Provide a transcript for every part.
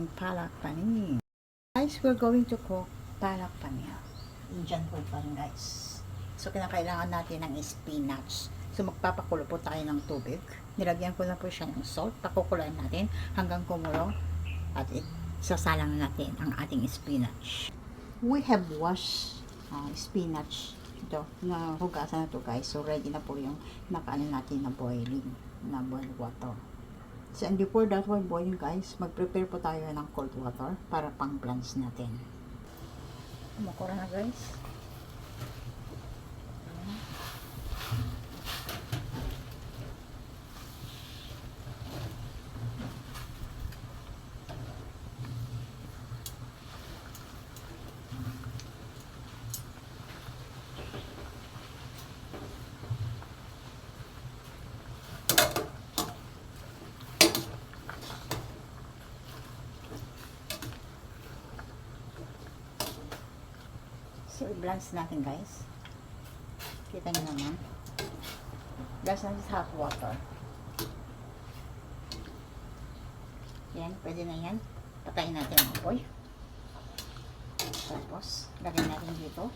Palak paneer. Guys, we're going to cook palak paneer. Indian food pa rin, guys. So, kinakailangan natin ng spinach. So, magpapakulo po tayo ng tubig. Nilagyan ko na po siya ng salt. Pakukuluan natin hanggang kumulo. At sasalang natin ang ating spinach. We have washed spinach. Ito, na hugasan na to, guys. So, ready na po yung nakaano natin na boiling. Na boiled water. So, and before that one boiling, guys, mag-prepare po tayo ng cold water para pang blanch natin. Kumakura na, guys. So, i-blanch natin, guys. Kita nyo naman. Blanch natin sa hot water. Yan, pwede na yan. Patayin natin ang apoy. Tapos, lagyan natin dito.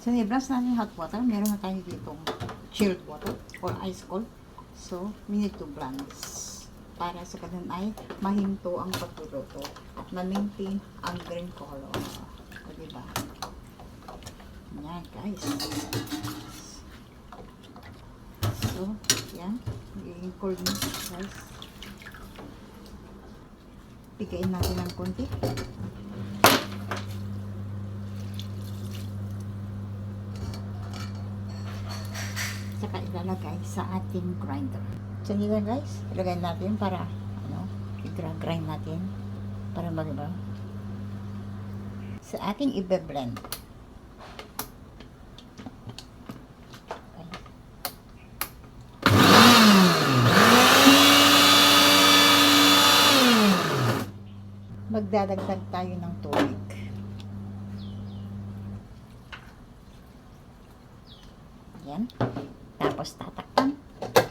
So, i-blanch natin yung hot water. Meron na tayo dito chilled water or ice cold. So, we need to blanch para sa ganun ay mahinto ang pagluluto at ma-maintain ang green color. O, diba? Yan, guys. So, yan. Magiging cold na, guys. Pigain natin ng konti. Saka ilalagay sa ating grinder. So, nila, guys, ilagay natin para i-grind natin para mag-iba. Sa ating ibe-blend. Okay. Magdadagdag tayo ng tubig. Yan. Tapos tatakpan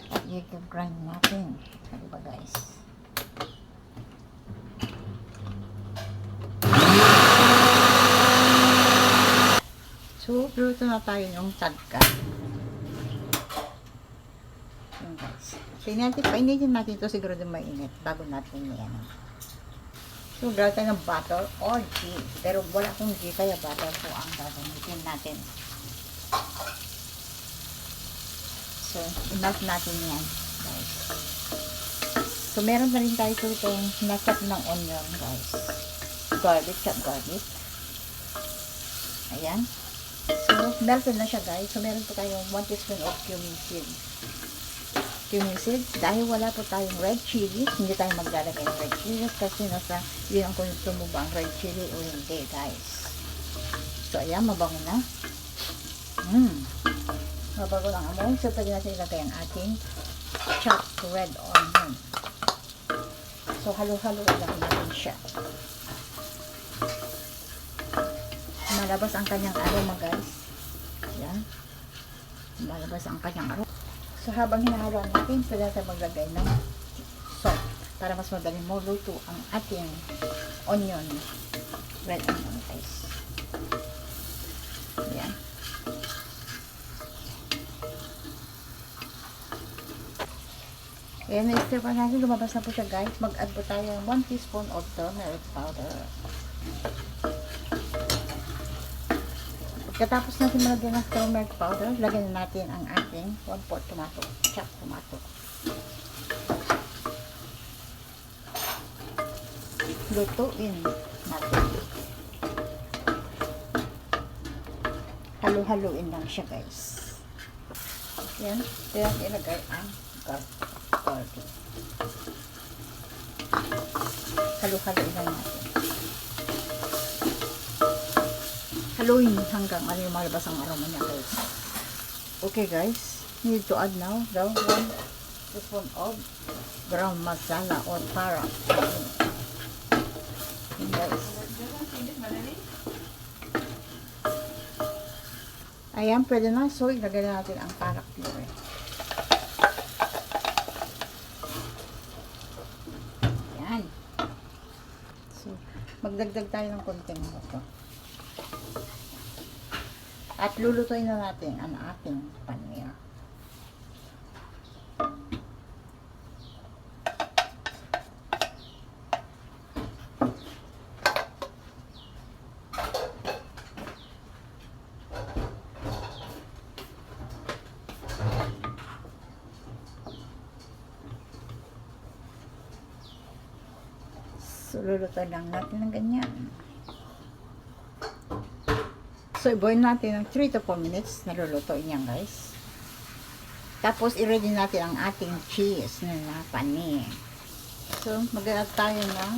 at i-grind natin. Ano ba, guys? So, luto na tayo yung tagka. Yung, guys. Painitin natin ito siguro din mainit bago natin yan. So, gawin tayo ng butter or ghee. Pero wala akong ghee kaya butter po ang gagamitin natin. So, i-melt natin yan, guys. So, meron na rin tayo itong nasap ng onion, guys. Garlic, chopped garlic. Ayan. So, melted na siya, guys. So, meron po tayong 1 teaspoon of cumin seed. Cumin seed. Dahil wala po tayong red chili, hindi tayo maglalagay ng red chili kasi nasa yun ang kung mo ba ang red chili o hindi, guys. So, ayan, mabango na. Mabago lang amoy. So, pwede natin ilagay ang ating chopped red onion. So, halo-halo lang natin siya. Malabas ang kanyang aroma, guys. Yan. Malabas ang kanyang aroma. So, habang hinahaluan natin, pwede natin maglagay ng salt para mas madaling maluto ang ating onion. Red onion, guys. Yan. Ayan, na-stir pa natin. Lumabas na po siya, guys. Mag-add po tayo ng 1 teaspoon of turmeric powder. Pagkatapos natin malagyan ng turmeric powder, lagyan na natin ang ating 1/4 tomato. Chopped tomato. Lutuin natin. Halo-haloin lang siya, guys. Ayan. Kaya ilagay ang garlic. Halo-haloin lang natin. Haluin hanggang yung malabas ang aroma niya, guys. Okay, guys. Need to add now the 1 teaspoon of ground masala or para. Guys. Ayan, pwede na. So, ilagay na natin ang parak pure. Ayan. So, magdagdag tayo ng konting ito. At lulutuin na natin ang ating paneer. So, lulutuin lang natin ng ganyan. So, i-boil natin ng 3 to 4 minutes. Nalulutuin yan, guys. Tapos, i-ready natin ang ating cheese na paneer. So, mag-add tayo ng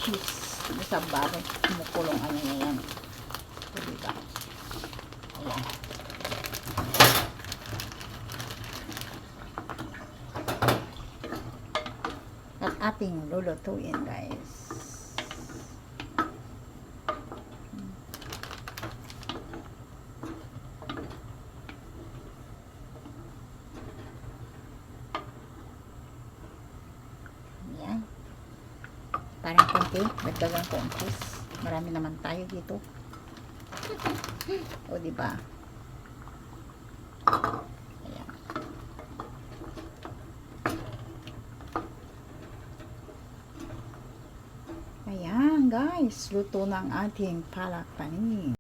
cheese. Sa baboy. Kumukulong ano na yan. So, diba? Ayan. At ating lulutuin, guys. Ayan. Parang konti. Dagdagan ko ang cheese. Marami naman tayo dito. O, diba? Ayan. Ayan, guys. Luto na ang ating palak panin.